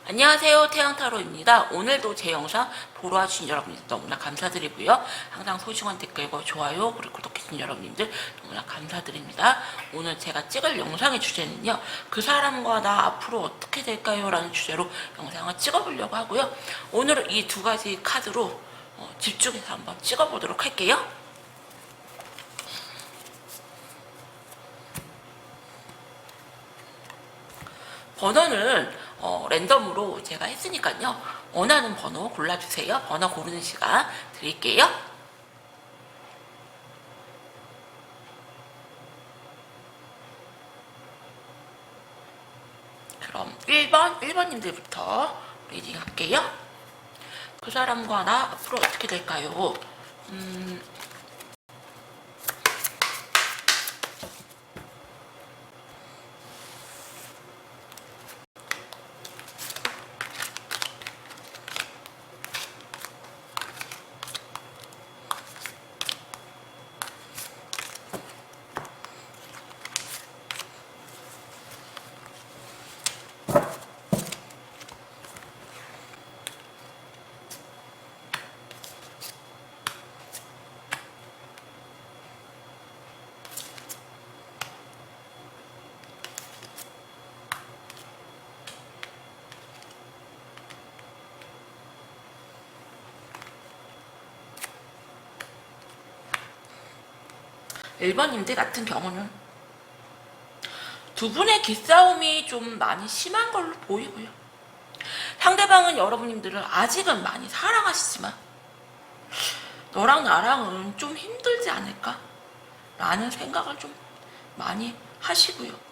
안녕하세요, 태양타로입니다. 오늘도 제 영상 보러 와주신 여러분들 너무나 감사드리고요. 항상 소중한 댓글과 좋아요 그리고 구독해주신 여러분들 너무나 감사드립니다. 오늘 제가 찍을 영상의 주제는요, 그 사람과 나 앞으로 어떻게 될까요? 라는 주제로 영상을 찍어보려고 하고요. 오늘은 이 두 가지 카드로 집중해서 한번 찍어보도록 할게요. 번호는 랜덤으로 제가 했으니까요, 원하는 번호 골라주세요. 번호 고르는 시간 드릴게요. 그럼 1번님들부터 리딩 할게요. 그 사람과 나 앞으로 어떻게 될까요? 1번님들 같은 경우는 두 분의 기싸움이 좀 많이 심한 걸로 보이고요. 상대방은 여러분님들을 아직은 많이 사랑하시지만 너랑 나랑은 좀 힘들지 않을까? 라는 생각을 좀 많이 하시고요.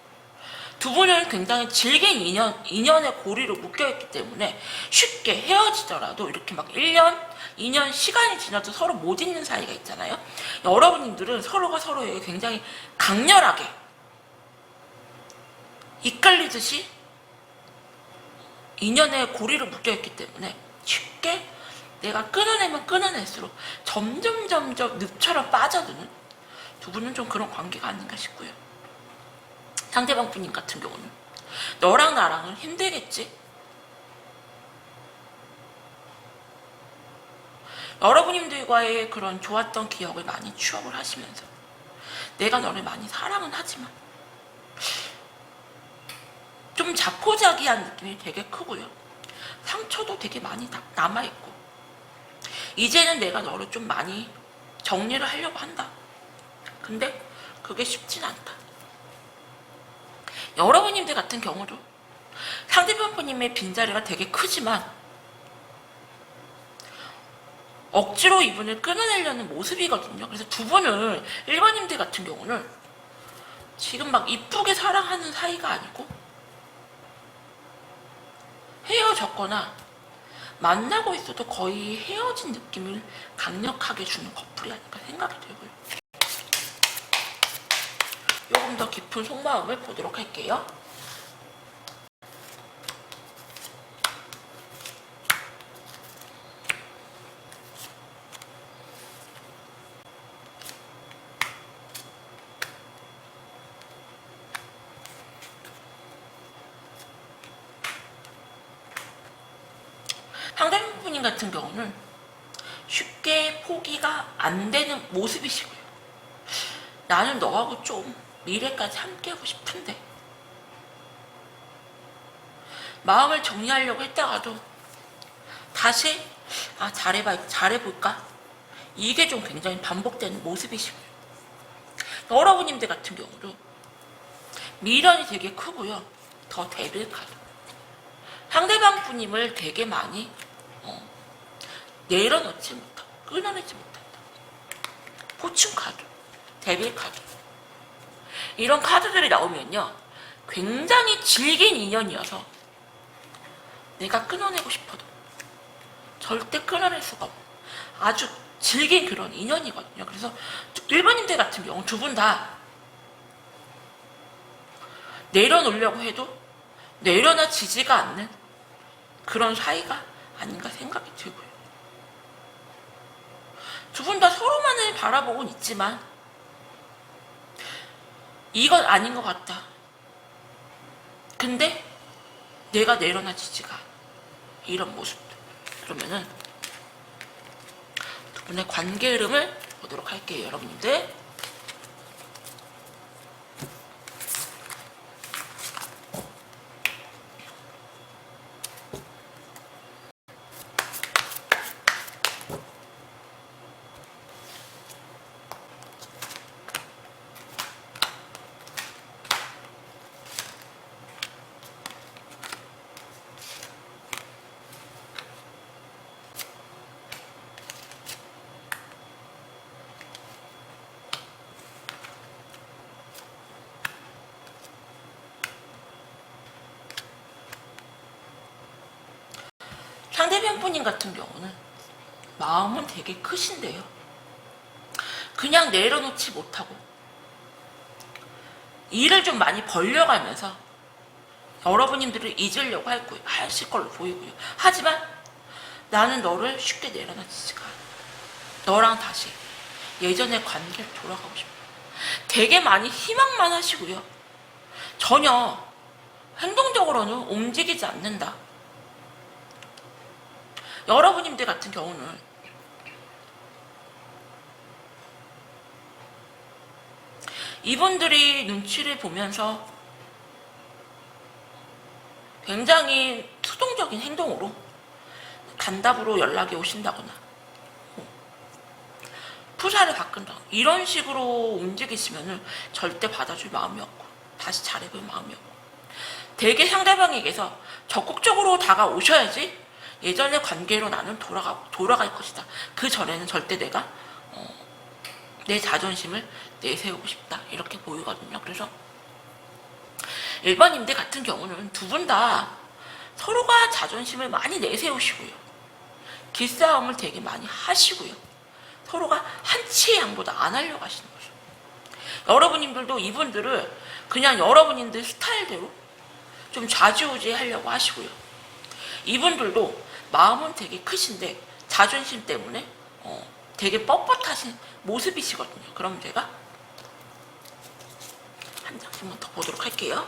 두 분은 굉장히 질긴 인연의 고리로 묶여있기 때문에 쉽게 헤어지더라도 이렇게 막 1년, 2년 시간이 지나도 서로 못 잊는 사이가 있잖아요. 여러분들은 서로가 서로에게 굉장히 강렬하게 이끌리듯이 인연의 고리로 묶여있기 때문에 쉽게 내가 끊어내면 끊어낼수록 점점 늪처럼 빠져드는 두 분은 좀 그런 관계가 아닌가 싶고요. 상대방 분님 같은 경우는 너랑 나랑은 힘들겠지? 여러분님들과의 그런 좋았던 기억을 많이 추억을 하시면서 내가 너를 많이 사랑은 하지만 좀 자포자기한 느낌이 되게 크고요. 상처도 되게 많이 남아있고 이제는 내가 너를 좀 많이 정리를 하려고 한다. 근데 그게 쉽진 않다. 여러분님들 같은 경우도 상대방 분님의 빈자리가 되게 크지만 억지로 이분을 끊어내려는 모습이거든요. 그래서 두 분은 1번님들 같은 경우는 지금 막 이쁘게 사랑하는 사이가 아니고 헤어졌거나 만나고 있어도 거의 헤어진 느낌을 강력하게 주는 커플이 아닐까 생각이 들고요. 조금 더 깊은 속마음을 보도록 할게요. 상대방분 같은 경우는 쉽게 포기가 안 되는 모습이시고요. 나는 너하고 좀 미래까지 함께하고 싶은데 마음을 정리하려고 했다가도 다시 잘해볼까? 이게 좀 굉장히 반복되는 모습이시고요. 여러분님들 같은 경우도 미련이 되게 크고요. 더 데빌 카드, 상대방 분님을 되게 많이 내려놓지 못하고 끊어내지 못한다. 포춘 카드, 데빌 카드, 이런 카드들이 나오면요, 굉장히 질긴 인연이어서 내가 끊어내고 싶어도 절대 끊어낼 수가 없는 아주 질긴 그런 인연이거든요. 그래서 1번님들 같은 경우 두 분 다 내려놓으려고 해도 내려놔지지가 않는 그런 사이가 아닌가 생각이 들고요. 두 분 다 서로만을 바라보곤 있지만 이건 아닌 것 같다. 근데 내가 내려놔지지가 않아. 이런 모습들. 그러면은 두 분의 관계 흐름을 보도록 할게요, 여러분들. 상대편 분님 같은 경우는 마음은 되게 크신데요. 그냥 내려놓지 못하고 일을 좀 많이 벌려가면서 여러분님들을 잊으려고 하실 걸로 보이고요. 하지만 나는 너를 쉽게 내려놓지가 않아. 너랑 다시 예전의 관계로 돌아가고 싶어. 되게 많이 희망만 하시고요. 전혀 행동적으로는 움직이지 않는다. 여러분님들 같은 경우는 이분들이 눈치를 보면서 굉장히 수동적인 행동으로 단답으로 연락이 오신다거나 푸사를 바꾼다 이런 식으로 움직이시면은 절대 받아줄 마음이 없고 다시 잘해볼 마음이 없고 되게 상대방에게서 적극적으로 다가오셔야지 예전의 관계로 나는 돌아갈 것이다. 그 전에는 절대 내가 내 자존심을 내세우고 싶다 이렇게 보이거든요. 그래서 일반인들 같은 경우는 두 분 다 서로가 자존심을 많이 내세우시고요. 기싸움을 되게 많이 하시고요. 서로가 한치의 양보다 안 하려고 하시는 거죠. 여러분님들도 이분들을 그냥 여러분님들 스타일대로 좀 좌지우지 하려고 하시고요. 이분들도 마음은 되게 크신데 자존심 때문에 되게 뻣뻣하신 모습이시거든요. 그럼 제가 한 장씩만 더 보도록 할게요.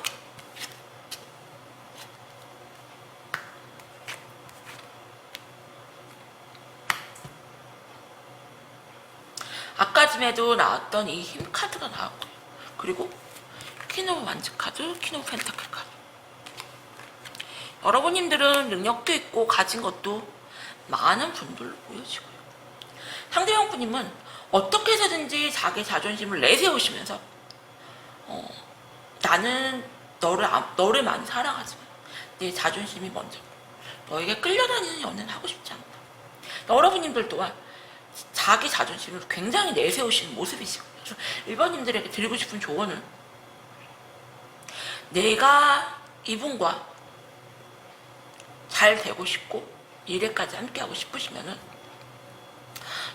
아까 전에도 나왔던 이 힘 카드가 나왔고요. 그리고 퀸 오브 완즈 카드, 퀸 오브 펜타클 카드. 여러분님들은 능력도 있고 가진 것도 많은 분들로 보여지고요. 상대방 분님은 어떻게 해서든지 자기 자존심을 내세우시면서 나는 너를 많이 사랑하지만 내 자존심이 먼저 너에게 끌려다니는 연애는 하고 싶지 않다. 여러분님들 또한 자기 자존심을 굉장히 내세우시는 모습이시거든요. 그래서 일반인들에게 드리고 싶은 조언은 내가 이분과 잘 되고 싶고 미래까지 함께하고 싶으시면은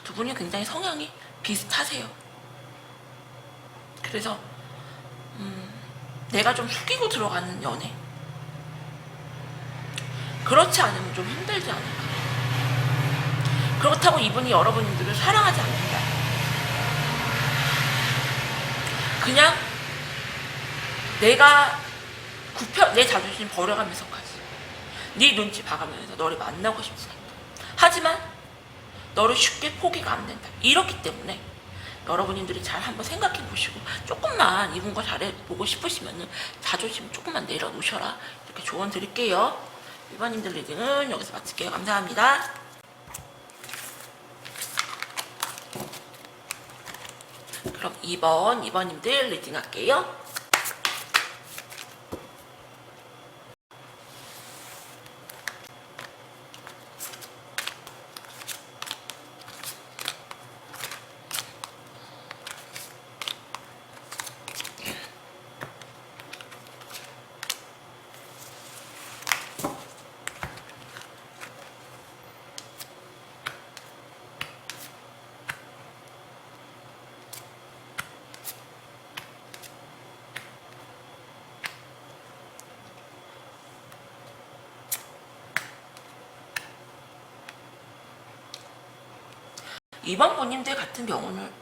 두 분이 굉장히 성향이 비슷하세요. 그래서 내가 좀 숙이고 들어가는 연애 그렇지 않으면 좀 힘들지 않을까. 그렇다고 이분이 여러분들을 사랑하지 않는다. 그냥 내가 내 자존심 버려가면서까지 네 눈치 봐가면서 너를 만나고 싶지 않다. 하지만 너를 쉽게 포기가 안 된다. 이렇기 때문에 여러분들이 잘 한번 생각해 보시고 조금만 이분과 잘해보고 싶으시면 자존심 조금만 내려놓으셔라. 이렇게 조언 드릴게요. 일반인들 리딩은 여기서 마칠게요. 감사합니다. 그럼 2번님들 리딩 할게요. 2번 본인들 같은 경우는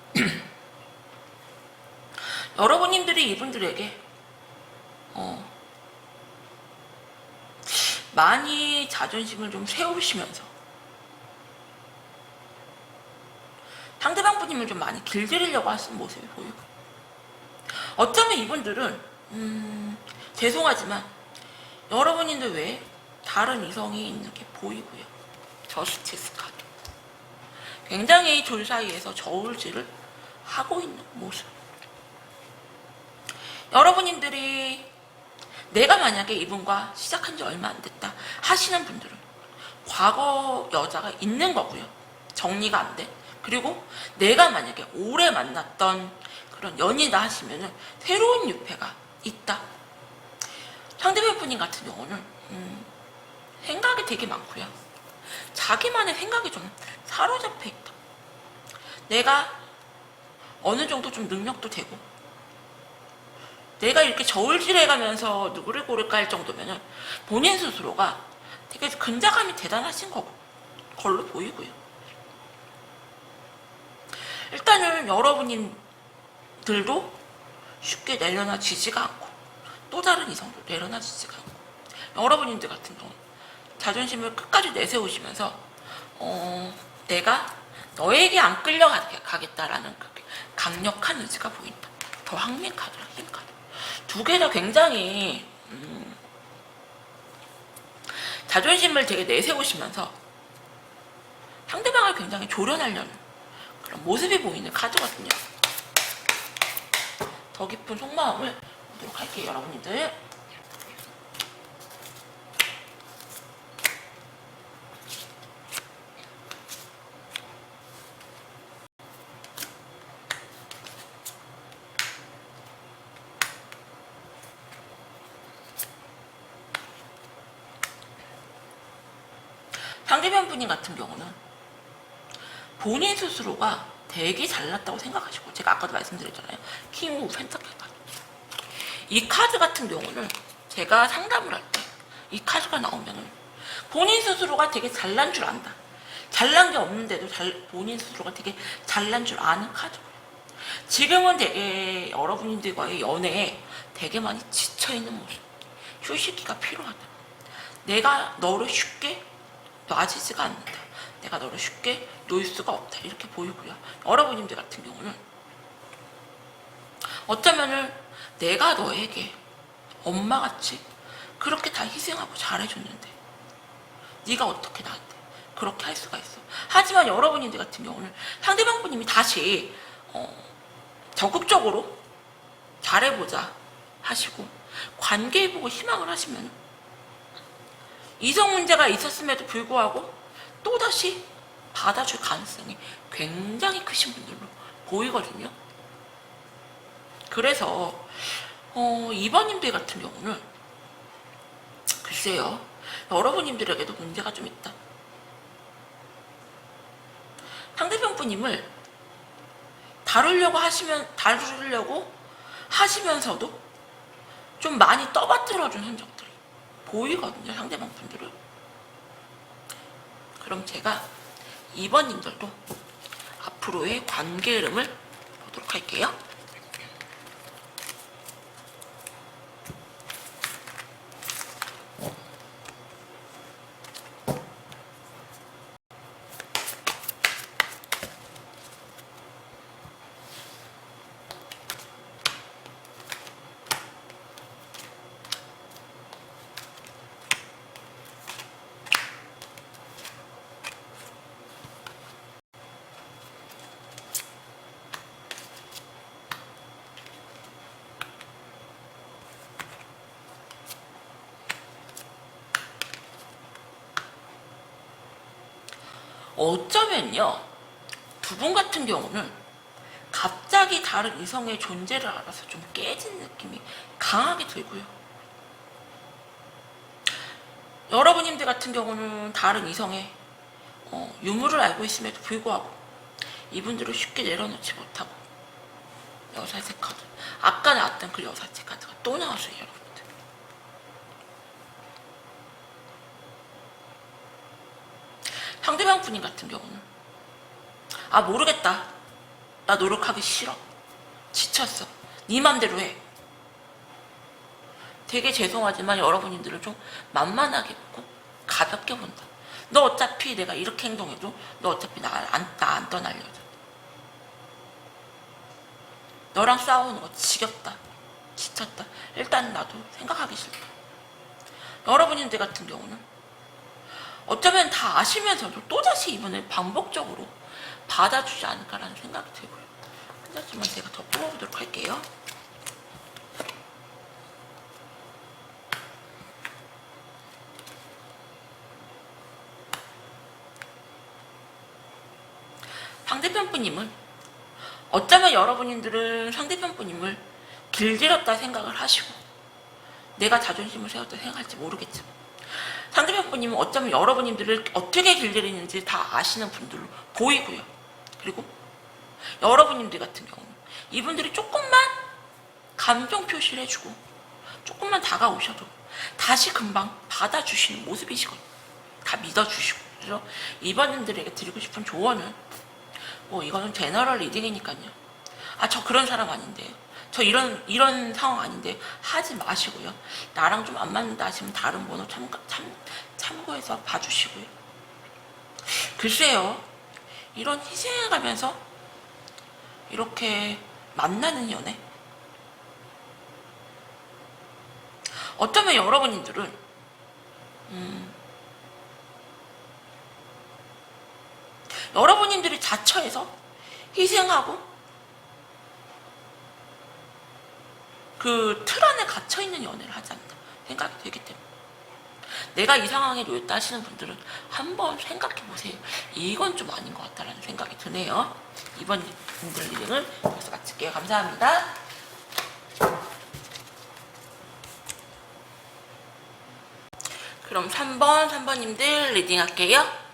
여러분님들이 이분들에게 많이 자존심을 좀 세우시면서 상대방 분님을 좀 많이 길들이려고 하시는 모습이 보이고, 어쩌면 이분들은 죄송하지만 여러분님들 외에 다른 이성이 있는 게 보이고요. 저스티스 카드 굉장히 둘 사이에서 저울질을 하고 있는 모습. 여러분님들이 내가 만약에 이분과 시작한 지 얼마 안 됐다 하시는 분들은 과거 여자가 있는 거고요. 정리가 안 돼. 그리고 내가 만약에 오래 만났던 그런 연이다 하시면은 새로운 유패가 있다. 상대방 분인 같은 경우는 생각이 되게 많고요. 자기만의 생각이 좀 사로잡혀 있다. 내가 어느 정도 좀 능력도 되고, 내가 이렇게 저울질해가면서 누구를 고를까 할 정도면은 본인 스스로가 되게 근자감이 대단하신 걸로 보이고요. 일단은 여러분들도 쉽게 내려놔지지가 않고, 또 다른 이성도 내려놔지지가 않고, 여러분들 같은 경우 자존심을 끝까지 내세우시면서 내가 너에게 안 끌려가겠다라는 강력한 의지가 보인다. 더 황민 카드랑 힘 카드 두 개 다 굉장히 자존심을 되게 내세우시면서 상대방을 굉장히 조련하려는 그런 모습이 보이는 카드거든요. 더 깊은 속마음을 보도록 할게요, 여러분들. 상대편 분인 같은 경우는 본인 스스로가 되게 잘났다고 생각하시고, 제가 아까도 말씀드렸잖아요. 킹 오브 펜타클 카드. 이 카드 같은 경우는 제가 상담을 할 때 이 카드가 나오면은 본인 스스로가 되게 잘난 줄 안다. 잘난 게 없는데도 본인 스스로가 되게 잘난 줄 아는 카드고요. 지금은 되게 여러분들과의 연애에 되게 많이 지쳐있는 모습. 휴식기가 필요하다. 내가 너를 쉽게 놔지지가 않는다. 내가 너를 쉽게 놓을 수가 없다. 이렇게 보이고요. 여러분들 같은 경우는 어쩌면은 내가 너에게 엄마같이 그렇게 다 희생하고 잘해줬는데 네가 어떻게 나한테 그렇게 할 수가 있어. 하지만 여러분들 같은 경우는 상대방 분님이 다시 적극적으로 잘해보자 하시고 관계해보고 희망을 하시면 이성 문제가 있었음에도 불구하고 또다시 받아줄 가능성이 굉장히 크신 분들로 보이거든요. 그래서 2번님들 같은 경우는 글쎄요, 여러분님들에게도 문제가 좀 있다. 상대편 분님을 다루려고 하시면서도 좀 많이 떠받들어준 흔적들이 보이거든요, 상대방 분들은. 그럼 제가 2번님들도 앞으로의 관계 흐름을 보도록 할게요. 어쩌면요, 두 분 같은 경우는 갑자기 다른 이성의 존재를 알아서 좀 깨진 느낌이 강하게 들고요. 여러분님들 같은 경우는 다른 이성의 유무를 알고 있음에도 불구하고 이분들을 쉽게 내려놓지 못하고 여사제 카드, 아까 나왔던 그 여사제 카드가 또 나왔어요, 여러분들. 상대방 분인 같은 경우는 아 모르겠다. 나 노력하기 싫어. 지쳤어. 네 맘대로 해. 되게 죄송하지만 여러분들을 좀 만만하게 보고 가볍게 본다. 너 어차피 내가 이렇게 행동해도 너 어차피 나 안 떠날려. 너랑 싸우는 거 지겹다. 지쳤다. 일단 나도 생각하기 싫다. 여러분들 같은 경우는 어쩌면 다 아시면서도 또다시 이번에 반복적으로 받아주지 않을까라는 생각이 들고요. 한 잔씩만 제가 더 뽑아보도록 할게요. 상대편 분님은 어쩌면 여러분들은 상대편 분님을 길들였다 생각을 하시고 내가 자존심을 세웠다 생각할지 모르겠지만 상대편 분님은 어쩌면 여러분들을 어떻게 길들이는지 다 아시는 분들로 보이고요. 그리고 여러분들 같은 경우는 이분들이 조금만 감정 표시를 해주고 조금만 다가오셔도 다시 금방 받아주시는 모습이시거든요. 다 믿어주시고. 그래서 이번분들에게 드리고 싶은 조언은 뭐 이거는 제너럴 리딩이니까요. 아 저 그런 사람 아닌데 저 이런 상황 아닌데 하지 마시고요. 나랑 좀 안 맞는다 하시면 다른 번호 참고해서 봐주시고요. 글쎄요. 이런 희생해가면서 이렇게 만나는 연애 어쩌면 여러분들은 여러분들이 자처해서 희생하고 그 틀 안에 갇혀있는 연애를 하지 않나 생각이 되기 때문에 내가 이 상황에 놓였다 하시는 분들은 한번 생각해보세요. 이건 좀 아닌 것 같다라는 생각이 드네요. 이번 분들 리딩을 여기서 마칠게요. 감사합니다. 그럼 3번님들 리딩 할게요.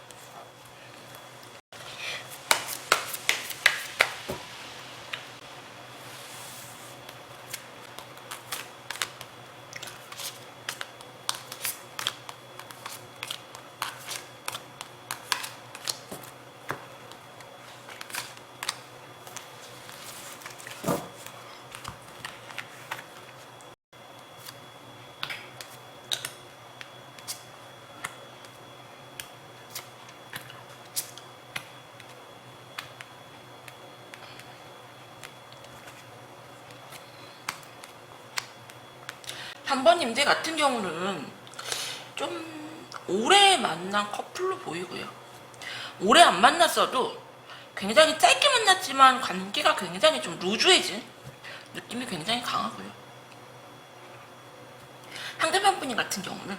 한 번님들 같은 경우는 좀 오래 만난 커플로 보이고요. 오래 안 만났어도 굉장히 짧게 만났지만 관계가 굉장히 좀 루즈해진 느낌이 굉장히 강하고요. 상대편 분님 같은 경우는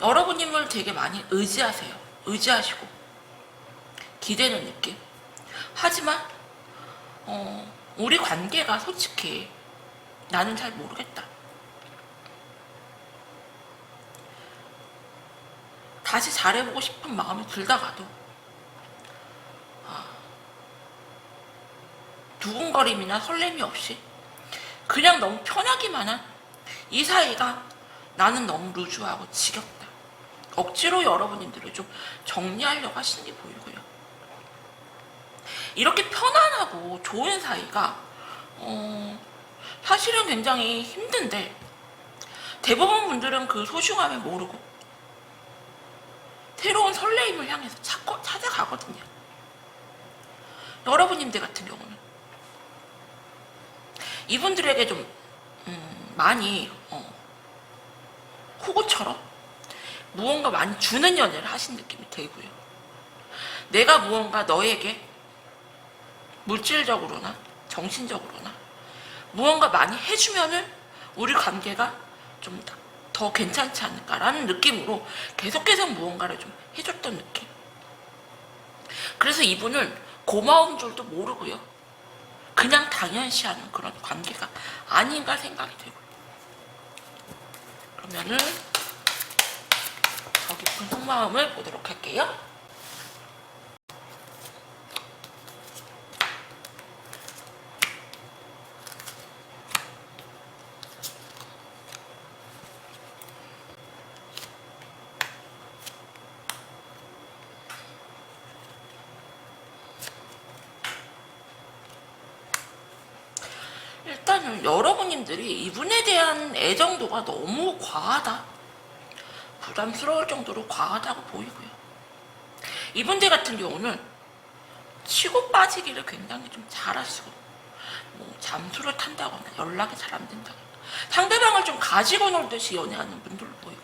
여러분님을 되게 많이 의지하시고 기대는 느낌. 하지만 우리 관계가 솔직히 나는 잘 모르겠다. 다시 잘해보고 싶은 마음이 들다가도 두근거림이나 설렘이 없이 그냥 너무 편하기만 한 이 사이가 나는 너무 루즈하고 지겹다. 억지로 여러분들을 좀 정리하려고 하시는 게 보이고요. 이렇게 편안하고 좋은 사이가 사실은 굉장히 힘든데 대부분 분들은 그 소중함을 모르고 새로운 설레임을 향해서 찾아가거든요. 여러분들 같은 경우는 이분들에게 좀 많이 호구처럼 무언가 많이 주는 연애를 하신 느낌이 들고요. 내가 무언가 너에게 물질적으로나 정신적으로나 무언가 많이 해주면은 우리 관계가 좀 더 괜찮지 않을까라는 느낌으로 계속해서 무언가를 좀 해줬던 느낌. 그래서 이분은 고마운 줄도 모르고요. 그냥 당연시하는 그런 관계가 아닌가 생각이 들고요. 그러면은 더 깊은 속마음을 보도록 할게요. 일단은 여러분님들이 이분에 대한 애정도가 너무 과하다, 부담스러울 정도로 과하다고 보이고요. 이분들 같은 경우는 치고 빠지기를 굉장히 좀 잘하시고, 뭐 잠수를 탄다거나 연락이 잘 안 된다거나 상대방을 좀 가지고 놀듯이 연애하는 분들로 보이고,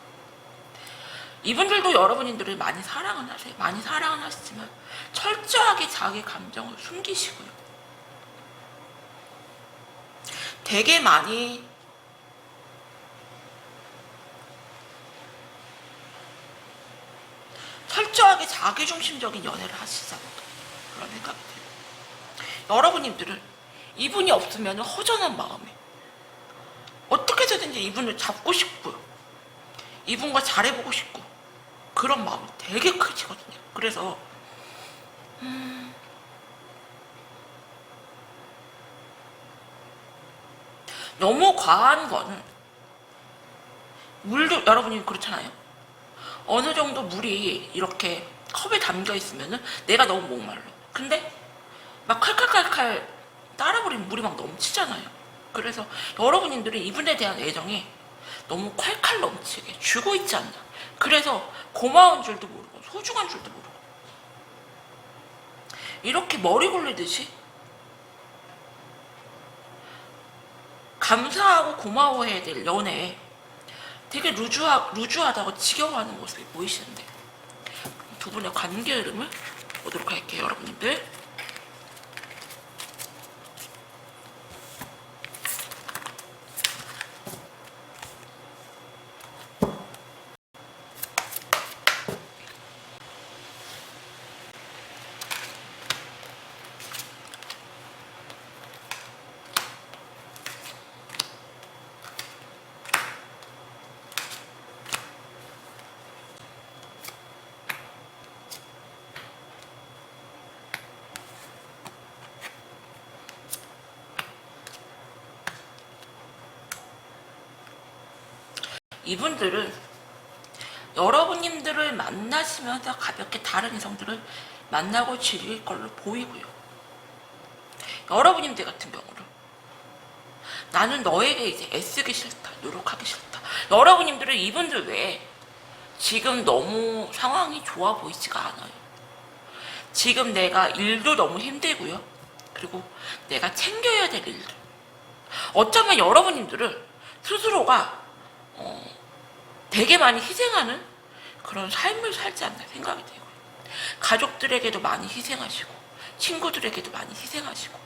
이분들도 여러분들을 많이 사랑은 하세요. 많이 사랑은 하시지만 철저하게 자기 감정을 숨기시고요. 되게 많이 철저하게 자기중심적인 연애를 하시잖아요. 그런 생각이 들고, 여러분님들은 이분이 없으면 허전한 마음에 어떻게 해서든지 이분을 잡고 싶고요, 이분과 잘해보고 싶고, 그런 마음이 되게 크시거든요. 그래서 너무 과한 거는, 물도 여러분이 그렇잖아요. 어느 정도 물이 이렇게 컵에 담겨 있으면은 내가 너무 목말라. 근데 막 칼칼칼칼 따라버리면 물이 막 넘치잖아요. 그래서 여러분들이 이분에 대한 애정이 너무 콸칼 넘치게 주고 있지 않나. 그래서 고마운 줄도 모르고 소중한 줄도 모르고 이렇게 머리 굴리듯이 감사하고 고마워해야 될 연애에 되게 루즈하다고 지겨워하는 모습이 보이시는데, 두 분의 관계 흐름을 보도록 할게요, 여러분들. 이분들은 여러분님들을 만나시면서 가볍게 다른 이성들을 만나고 즐길 걸로 보이고요. 여러분님들 같은 경우는 나는 너에게 이제 애쓰기 싫다, 노력하기 싫다. 여러분님들은 이분들 외에 지금 너무 상황이 좋아 보이지가 않아요. 지금 내가 일도 너무 힘들고요. 그리고 내가 챙겨야 될 일들. 어쩌면 여러분님들은 스스로가 되게 많이 희생하는 그런 삶을 살지 않나 생각이 되고요. 가족들에게도 많이 희생하시고, 친구들에게도 많이 희생하시고,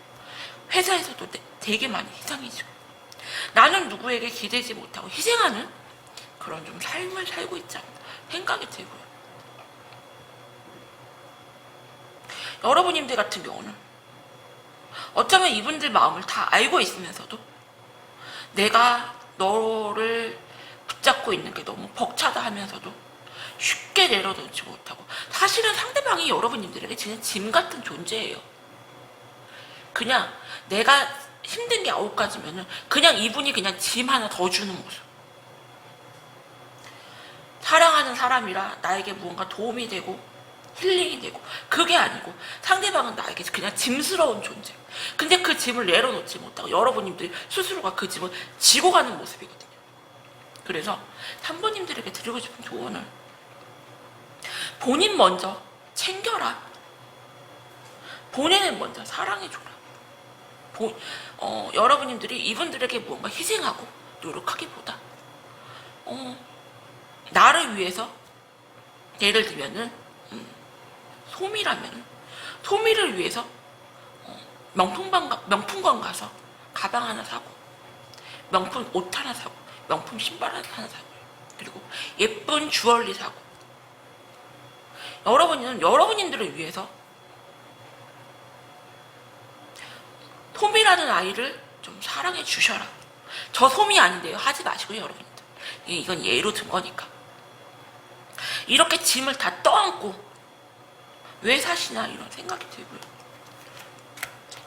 회사에서도 되게 많이 희생이시고, 나는 누구에게 기대지 못하고 희생하는 그런 좀 삶을 살고 있지 않나 생각이 들고요. 여러분님들 같은 경우는 어쩌면 이분들 마음을 다 알고 있으면서도 내가 너를 붙잡고 있는 게 너무 벅차다 하면서도 쉽게 내려놓지 못하고, 사실은 상대방이 여러분님들에게 그냥 짐 같은 존재예요. 그냥 내가 힘든 게 9가지면은 그냥 이분이 그냥 짐 하나 더 주는 모습. 사랑하는 사람이라 나에게 무언가 도움이 되고 힐링이 되고, 그게 아니고 상대방은 나에게 그냥 짐스러운 존재. 근데 그 짐을 내려놓지 못하고 여러분님들이 스스로가 그 짐을 지고 가는 모습이거든요. 그래서 3번님들에게 드리고 싶은 조언은, 본인 먼저 챙겨라. 본인을 먼저 사랑해줘라. 여러분님들이 이분들에게 무언가 희생하고 노력하기보다 나를 위해서, 예를 들면은 소미라면 소미를 위해서 명품관 가서 가방 하나 사고, 명품 옷 하나 사고, 명품 신발 하나 사고, 그리고 예쁜 주얼리 사고, 여러분들을 위해서 소미라는 아이를 좀 사랑해 주셔라. 저 소미 아닌데요, 하지 마시고요, 여러분들. 이건 예로 든 거니까. 이렇게 짐을 다 떠안고 왜 사시나 이런 생각이 들고요.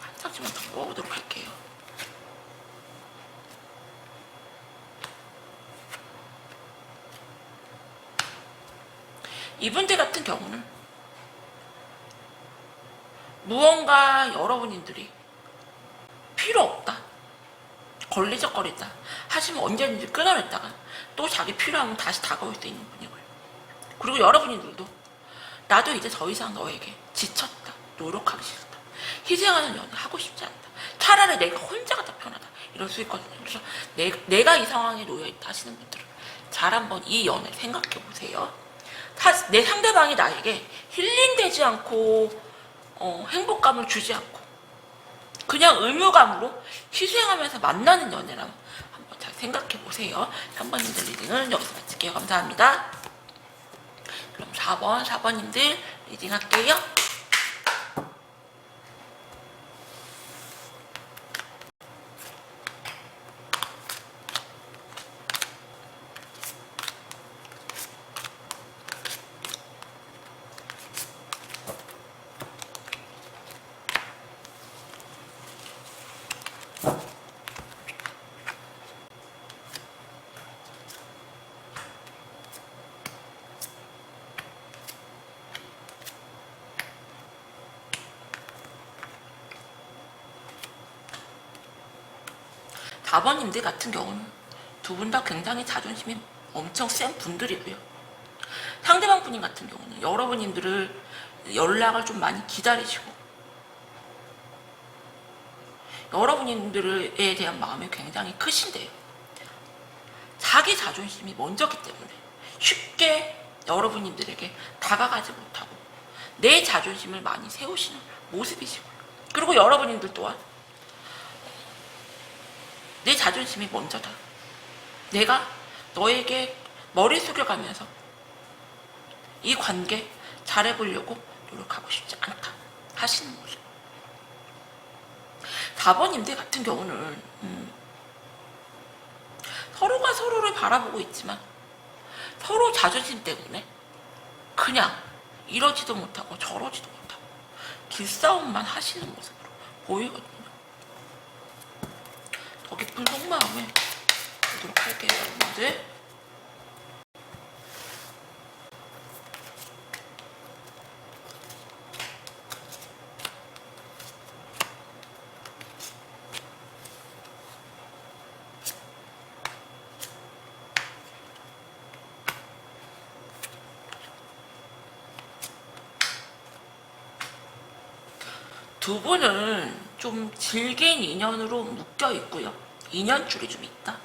한 장씩만 더 먹어보도록 할게요. 이분들 같은 경우는 무언가 여러분들이 필요 없다, 걸리적거리다 하시면 언제든지 끊어냈다가 또 자기 필요하면 다시 다가올 수 있는 분이고요. 그리고 여러분들도 나도 이제 더 이상 너에게 지쳤다, 노력하기 싫다, 희생하는 연애 하고 싶지 않다, 차라리 내가 혼자가 더 편하다 이럴 수 있거든요. 그래서 내가 이 상황에 놓여있다 하시는 분들은 잘 한번 이 연애 생각해 보세요. 내 상대방이 나에게 힐링되지 않고 행복감을 주지 않고 그냥 의무감으로 희생하면서 만나는 연애라면 한번 잘 생각해 보세요. 3번님들 리딩은 여기서 마칠게요. 감사합니다. 그럼 4번님들 리딩 할게요. 4번님들 같은 경우는 두 분 다 굉장히 자존심이 엄청 센 분들이고요. 상대방 분인 같은 경우는 여러분님들을 연락을 좀 많이 기다리시고 여러분들에 대한 마음이 굉장히 크신데요. 자기 자존심이 먼저기 때문에 쉽게 여러분님들에게 다가가지 못하고 내 자존심을 많이 세우시는 모습이시고요. 그리고 여러분들 또한 내 자존심이 먼저다. 내가 너에게 머리 숙여가면서 이 관계 잘해보려고 노력하고 싶지 않다 하시는 모습. 4번님들 같은 경우는 서로가 서로를 바라보고 있지만 서로 자존심 때문에 그냥 이러지도 못하고 저러지도 못하고 길싸움만 하시는 모습으로 보이거든요. 더 깊은 속마음을 보도록 할게요, 여러분들. 두 분은 좀 질긴 인연으로 묶여 있고요. 인연줄이 좀 있다.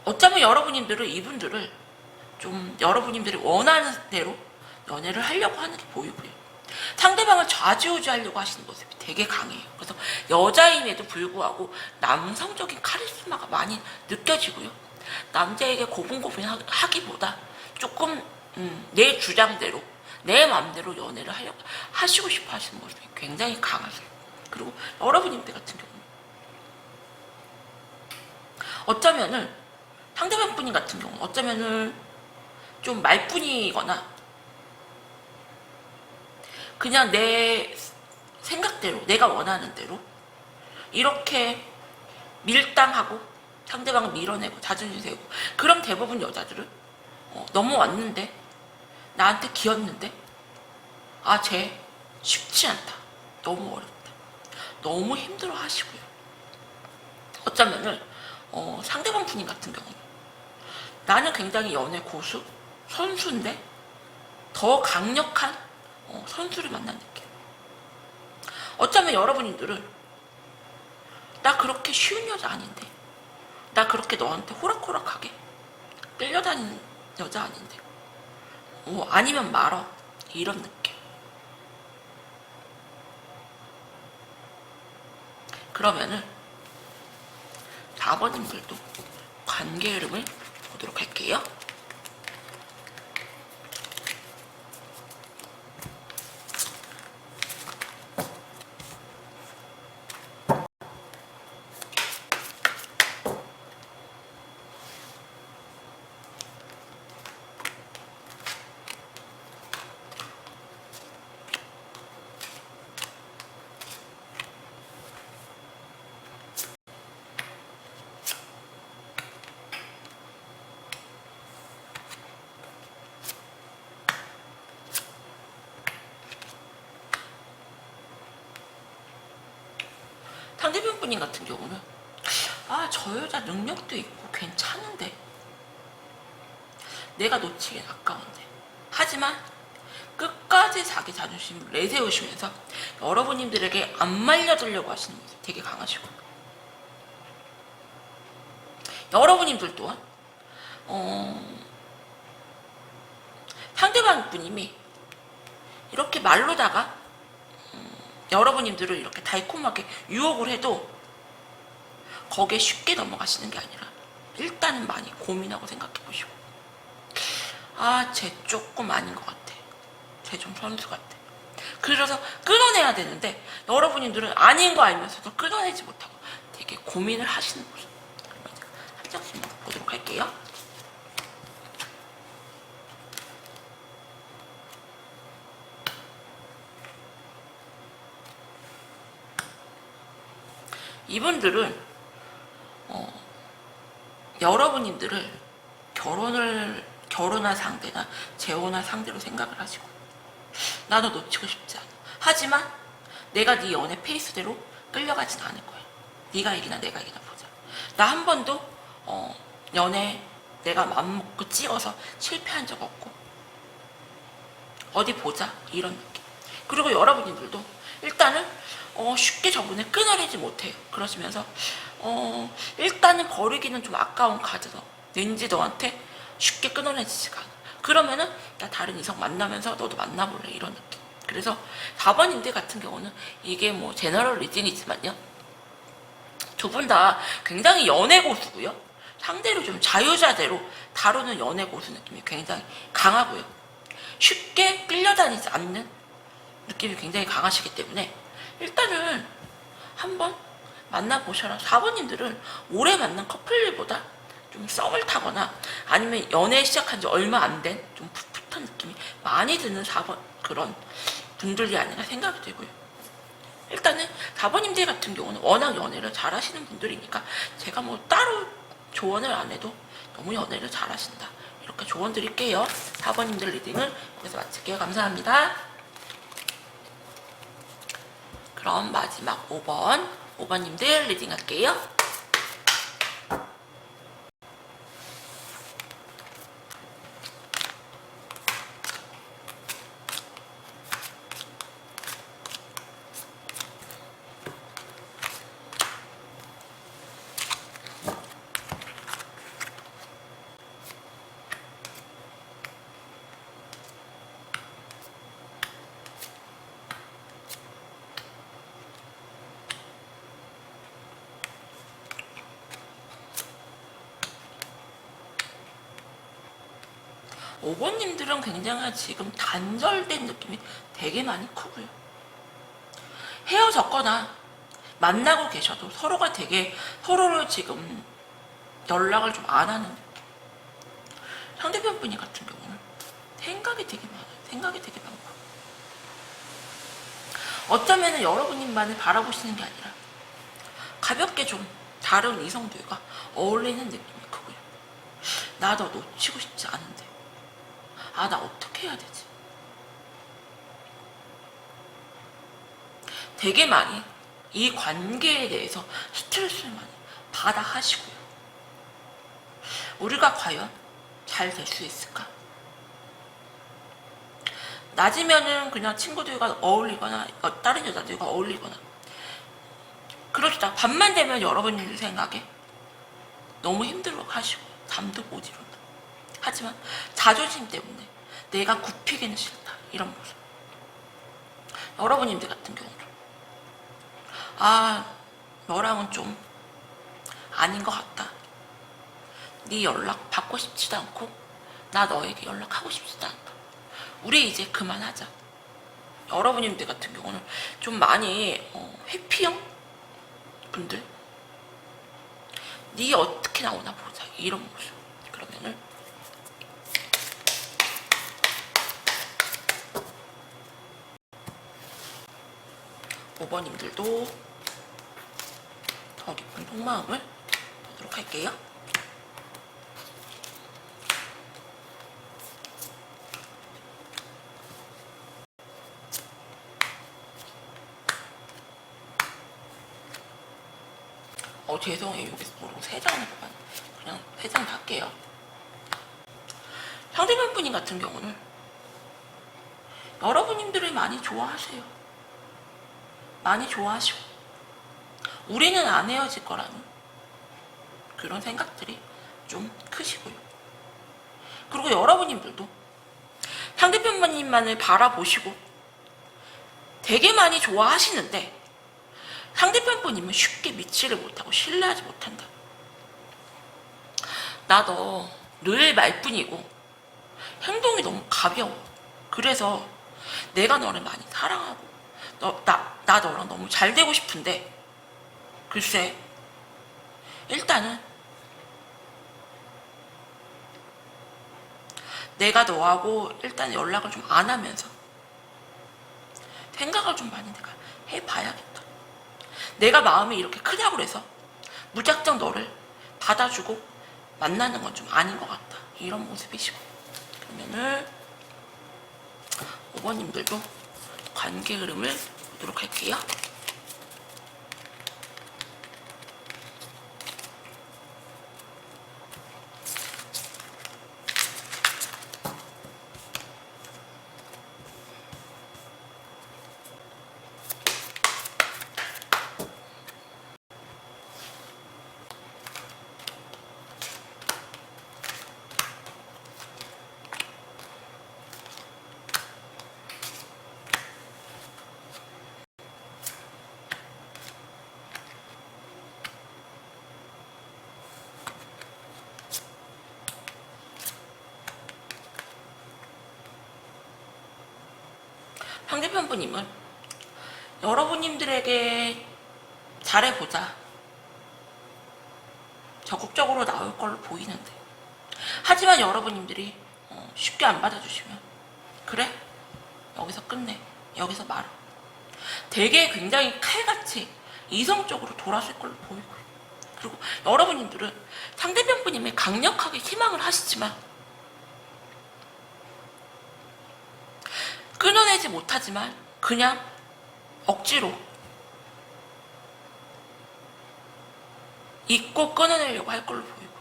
어쩌면 여러분님들은 이분들을 좀 여러분님들이 원하는 대로 연애를 하려고 하는 게 보이고요. 상대방을 좌지우지하려고 하시는 모습이 되게 강해요. 그래서 여자임에도 불구하고 남성적인 카리스마가 많이 느껴지고요. 남자에게 고분고분하기보다 조금 내 주장대로 내 마음대로 연애를 하시고 싶어 하시는 모습이 굉장히 강하세요. 그리고 여러분님들 같은 경우는 어쩌면은 상대방 분인 같은 경우 어쩌면은 좀 말뿐이거나 그냥 내 생각대로 내가 원하는 대로 이렇게 밀당하고 상대방을 밀어내고 자존심 세우고 그럼 대부분 여자들은 넘어왔는데 나한테 기었는데 쟤 쉽지 않다, 너무 어렵다, 너무 힘들어 하시고요. 어쩌면은 상대방 분인 같은 경우는 나는 굉장히 연애 고수 선수인데 더 강력한 선수를 만난 느낌. 어쩌면 여러분들은 나 그렇게 쉬운 여자 아닌데, 나 그렇게 너한테 호락호락하게 끌려다니는 여자 아닌데, 아니면 말어, 이런 느낌. 그러면은 4번님들도 관계 흐름을 보도록 할게요. 분님 같은 경우는 저 여자 능력도 있고 괜찮은데 내가 놓치긴 아까운데, 하지만 끝까지 자기 자존심을 내세우시면서 여러분님들에게 안 말려들려고 하시는 모습이 되게 강하시고, 여러분님들 또한 상대방 분님이 이렇게 말로다가 여러분님들을 이렇게 달콤하게 유혹을 해도 거기에 쉽게 넘어가시는 게 아니라 일단은 많이 고민하고 생각해 보시고, 쟤 조금 아닌 것 같아, 쟤 좀 선수 같아, 그래서 끊어내야 되는데 여러분들은 아닌 거 알면서도 끊어내지 못하고 되게 고민을 하시는 거죠. 그러면 이제 한 장씩만 보도록 할게요. 이분들은 여러분들을 결혼할 상대나 재혼할 상대로 생각을 하시고, 나도 놓치고 싶지 않아. 하지만 내가 네 연애 페이스대로 끌려가진 않을 거야. 네가 이기나 내가 이기나 보자. 나 한 번도 연애 내가 맘먹고 찍어서 실패한 적 없고, 어디 보자 이런 느낌. 그리고 여러분들도 일단은 쉽게 저분을 끊어내지 못해요. 그러시면서 일단은 버리기는 좀 아까운 카드다. 왠지 너한테 쉽게 끊어내지지가 않아. 그러면은 나 다른 이성 만나면서 너도 만나볼래 이런 느낌. 그래서 4번님들 같은 경우는 이게 뭐 제너럴 리딩이지만요, 두 분 다 굉장히 연애 고수고요, 상대를 좀 자유자재로 다루는 연애 고수 느낌이 굉장히 강하고요, 쉽게 끌려다니지 않는 느낌이 굉장히 강하시기 때문에 일단은 한번 만나보셔라. 4번님들은 오래 만난 커플보다 좀 썸을 타거나 아니면 연애 시작한 지 얼마 안 된 좀 풋풋한 느낌이 많이 드는 4번 그런 분들이 아니라 생각이 되고요. 일단은 4번님들 같은 경우는 워낙 연애를 잘 하시는 분들이니까 제가 뭐 따로 조언을 안 해도 너무 연애를 잘 하신다 이렇게 조언 드릴게요. 4번님들 리딩을 여기서 마칠게요. 감사합니다. 그럼 마지막 5번님들 리딩 할게요. 오 5번님들은 굉장히 지금 단절된 느낌이 되게 많이 크고요. 헤어졌거나 만나고 계셔도 서로가 되게 서로를 지금 연락을 좀 안 하는 느낌. 상대편 분이 같은 경우는 생각이 되게 많아요. 생각이 되게 많고, 어쩌면 여러분님만을 바라보시는 게 아니라 가볍게 좀 다른 이성들과 어울리는 느낌이 크고요. 나 너 놓치고 싶지 않은데 나 어떻게 해야 되지? 되게 많이 이 관계에 대해서 스트레스를 많이 받아 하시고요. 우리가 과연 잘 될 수 있을까? 낮이면은 그냥 친구들과 어울리거나 다른 여자들과 어울리거나 그러시다 밤만 되면 여러분들 생각에 너무 힘들어 하시고 잠도 못 이룬다. 하지만 자존심 때문에 내가 굽히기는 싫다 이런 모습. 여러분님들 같은 경우도 너랑은 좀 아닌 것 같다. 네 연락 받고 싶지도 않고 나 너에게 연락하고 싶지도 않다. 우리 이제 그만하자. 여러분님들 같은 경우는 좀 많이 회피형 분들, 네 어떻게 나오나 보자 이런 모습. 그러면은 5번님들도 더 깊은 속마음을 보도록 할게요. 죄송해요. 여기서 모르고 3장을 뽑았네. 그냥 3장 다 할게요. 상대방 분님 같은 경우는 여러분님들을 많이 좋아하세요. 많이 좋아하시고 우리는 안 헤어질 거라는 그런 생각들이 좀 크시고요. 그리고 여러분님들도 상대편님만을 바라보시고 되게 많이 좋아하시는데 상대편 분님은 쉽게 믿지를 못하고 신뢰하지 못한다. 나 너 늘 말뿐이고 행동이 너무 가벼워. 그래서 내가 너를 많이 사랑하고 나 너랑 너무 잘 되고 싶은데 글쎄 일단은 내가 너하고 일단 연락을 좀 안 하면서 생각을 좀 많이 내가 해봐야겠다. 내가 마음이 이렇게 크냐고 그래서 무작정 너를 받아주고 만나는 건 좀 아닌 것 같다. 이런 모습이시고 그러면은 5번님들도 관계 흐름을 보도록 할게요. 상대편 분님은 여러분님들에게 잘해보자 적극적으로 나올 걸로 보이는데 하지만 여러분님들이 쉽게 안 받아주시면 그래? 여기서 끝내. 여기서 말아. 되게 굉장히 칼같이 이성적으로 돌아설 걸로 보이고요. 그리고 여러분님들은 상대편 분님이 강력하게 희망을 하시지만 끊어내지 못하지만 그냥 억지로 잊고 끊어내려고 할 걸로 보이고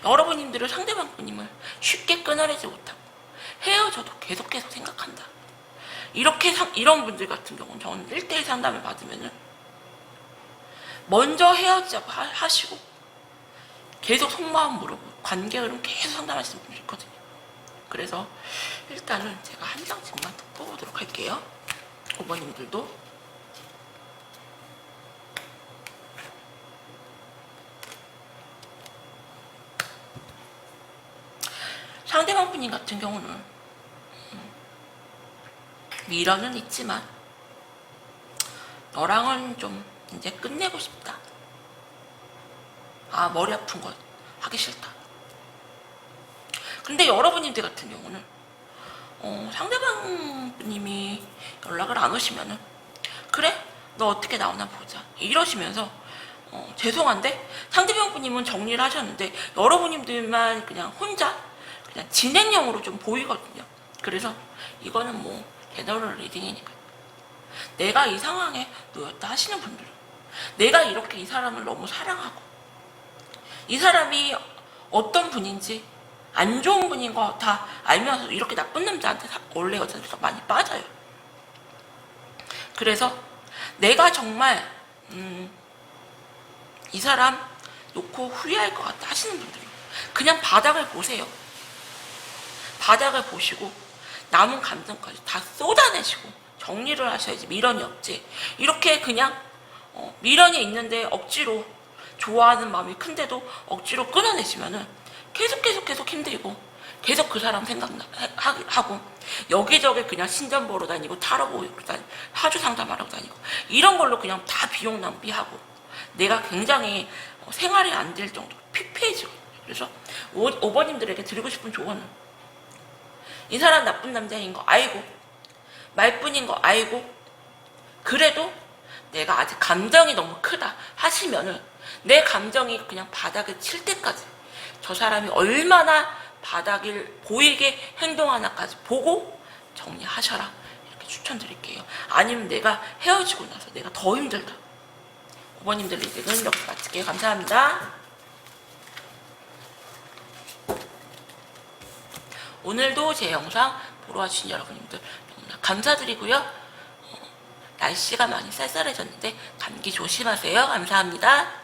여러분님들은 상대방 분님을 쉽게 끊어내지 못하고 헤어져도 계속해서 생각한다. 이런 분들 같은 경우는 저는 1대1 상담을 받으면은 먼저 헤어지자고 하시고 계속 속마음 물어보고 관계 흐름 계속 상담하시는 분들 있거든요. 그래서 일단은 제가 한 장씩만 더 뽑아보도록 할게요. 5번님들도 상대방 분님 같은 경우는 미련은 있지만 너랑은 좀 이제 끝내고 싶다. 아, 머리 아픈 것 하기 싫다. 근데 여러분들 같은 경우는 상대방님이 연락을 안 오시면은 그래? 너 어떻게 나오나 보자 이러시면서 죄송한데 상대방님은 정리를 하셨는데 여러분님들만 그냥 혼자 그냥 진행형으로 좀 보이거든요. 그래서 이거는 뭐 제너럴 리딩이니까 내가 이 상황에 놓였다 하시는 분들은 내가 이렇게 이 사람을 너무 사랑하고 이 사람이 어떤 분인지 안 좋은 분인 거 다 알면서 이렇게 나쁜 남자한테 원래 여자들이 많이 빠져요. 그래서 내가 정말 이 사람 놓고 후회할 것 같다 하시는 분들은 그냥 바닥을 보세요. 바닥을 보시고 남은 감정까지 다 쏟아내시고 정리를 하셔야지 미련이 없지. 이렇게 그냥 미련이 있는데 억지로 좋아하는 마음이 큰데도 억지로 끊어내시면은 계속 힘들고 계속 그 사람 생각하고 여기저기 그냥 신전 보러 다니고 타로 보러 다니고 하주 상담하러 다니고 이런 걸로 그냥 다 비용 낭비하고 내가 굉장히 생활이 안 될 정도로 피폐해지거든요. 그래서 5번님들에게 드리고 싶은 조언은 이 사람 나쁜 남자인 거 알고 말뿐인 거 알고 그래도 내가 아직 감정이 너무 크다 하시면은 내 감정이 그냥 바닥에 칠 때까지 저 사람이 얼마나 바닥을 보이게 행동하나까지 보고 정리하셔라 이렇게 추천드릴게요. 아니면 내가 헤어지고 나서 내가 더 힘들다 부모님들 리딩은 여기서 마칠게요. 감사합니다. 오늘도 제 영상 보러 와주신 여러분들 너무나 감사드리고요. 날씨가 많이 쌀쌀해졌는데 감기 조심하세요. 감사합니다.